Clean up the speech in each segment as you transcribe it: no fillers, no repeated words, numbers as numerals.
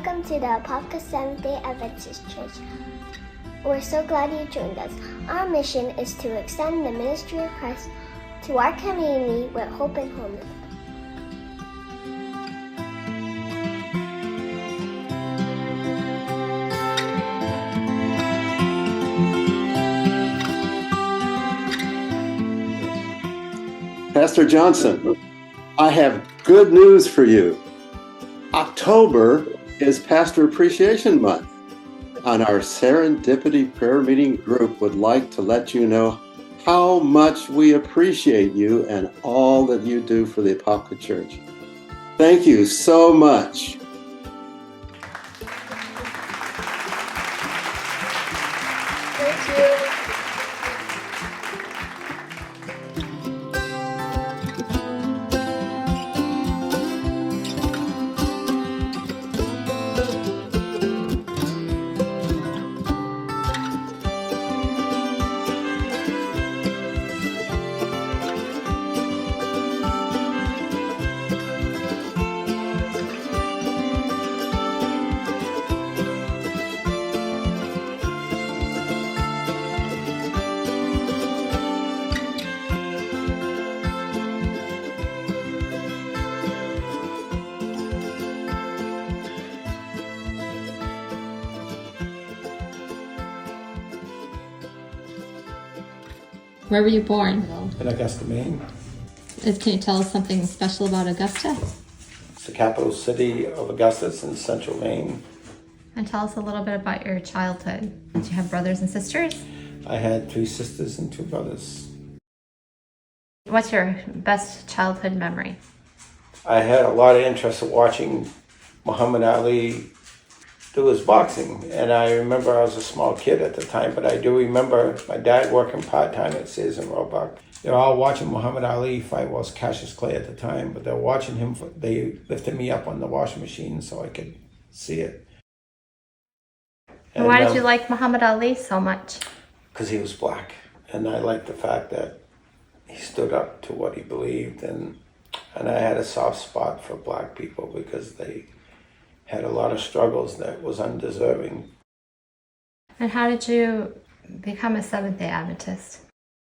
Welcome to the Apopka Seventh-day Adventist Church. We're so glad you joined us. Our mission is to extend the ministry of Christ to our community with hope and wholeness. Pastor Johnson, I have good news for you. October is Pastor Appreciation Month, and our Serendipity Prayer Meeting group would like to let you know how much we appreciate you and all that you do for the Apopka Church. Thank you so much. Thank you. Where were you born? In Augusta, Maine. Can you tell us something special about Augusta? It's the capital city of Augusta. It's in central Maine. And tell us a little bit about your childhood. Did you have brothers and sisters? I had 3 sisters and 2 brothers. What's your best childhood memory? I had a lot of interest in watching Muhammad Ali do his boxing. And I remember I was a small kid at the time, but I do remember my dad working part-time at Sears and Roebuck. They're all watching Muhammad Ali fight. Well, it was Cassius Clay at the time, but they're watching him. They lifted me up on the washing machine so I could see it. And why did you like Muhammad Ali so much? Because he was black. And I liked the fact that he stood up to what he believed. And I had a soft spot for black people because they had a lot of struggles that was undeserving. And how did you become a Seventh-day Adventist?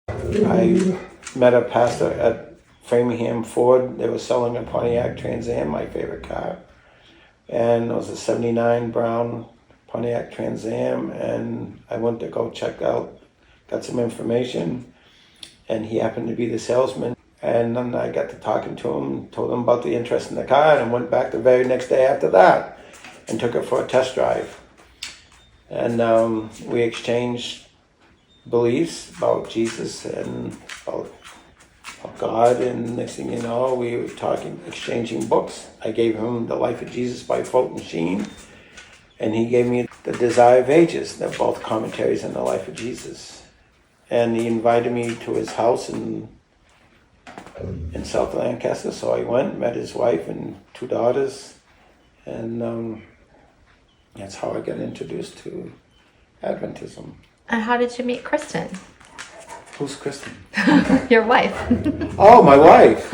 I met a pastor at Framingham Ford. They were selling a Pontiac Trans Am, my favorite car. And it was a 79 brown Pontiac Trans Am. And I went to go check out, got some information. And he happened to be the salesman. And then I got to talking to him, told him about the interest in the car, and went back the very next day after that and took it for a test drive. And we exchanged beliefs about Jesus and about God, and next thing you know, we were talking, exchanging books. I gave him The Life of Jesus by Fulton Sheen, and he gave me The Desire of Ages. They're both commentaries on the life of Jesus. And he invited me to his house in South Lancaster, so I went, met his wife and 2 daughters, and that's how I got introduced to Adventism. And how did you meet Kristen? Who's Kristen? Your wife. Oh, my wife!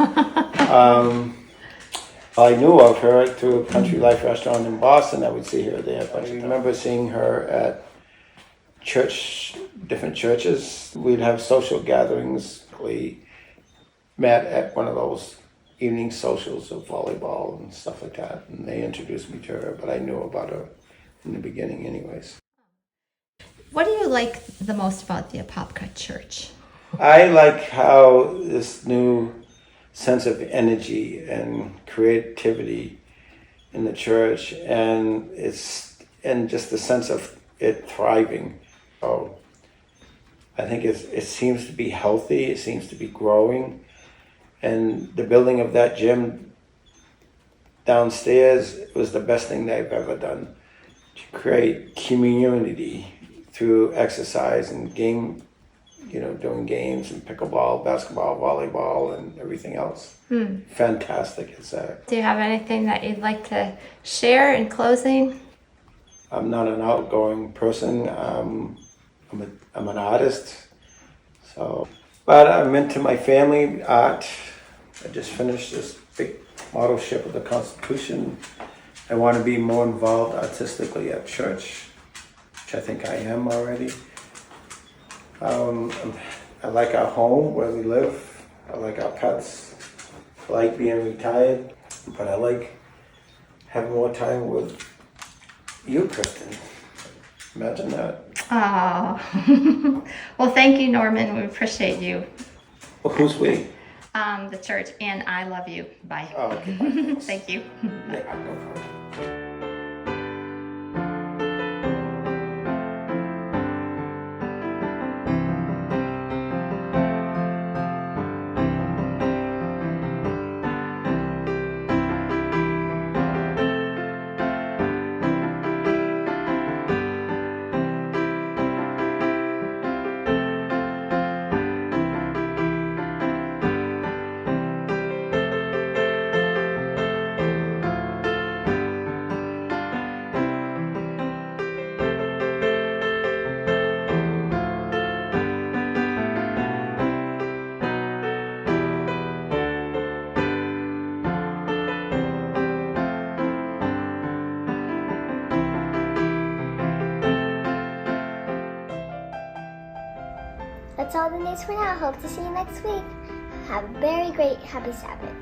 I knew of her through a Country Life restaurant in Boston. I would see her there, but I remember seeing her at different churches. We'd have social gatherings. We met at one of those evening socials of volleyball and stuff like that, and they introduced me to her, but I knew about her in the beginning anyways. What do you like the most about the Apopka Church? I like how this new sense of energy and creativity in the church, and just the sense of it thriving. So I think it seems to be healthy, it seems to be growing. And the building of that gym downstairs was the best thing they've ever done to create community through exercise and doing games and pickleball, basketball, volleyball, and everything else. Fantastic it's that. Do you have anything that you'd like to share in closing? I'm not an outgoing person. I'm an artist. But I'm into my family, art. I just finished this big model ship of the Constitution I want to be more involved artistically at church, which I think I am already. I like our home where we live. I like our pets. I like being retired, but I like having more time with you, Kristen. Imagine that. Oh, well, thank you, Norman. We appreciate you. Well, who's we? The church, and I love you. Bye. Oh, okay. Bye, thanks. Thank you. Yeah, no problem. That's all the news for now. Hope to see you next week. Have a very great happy Sabbath.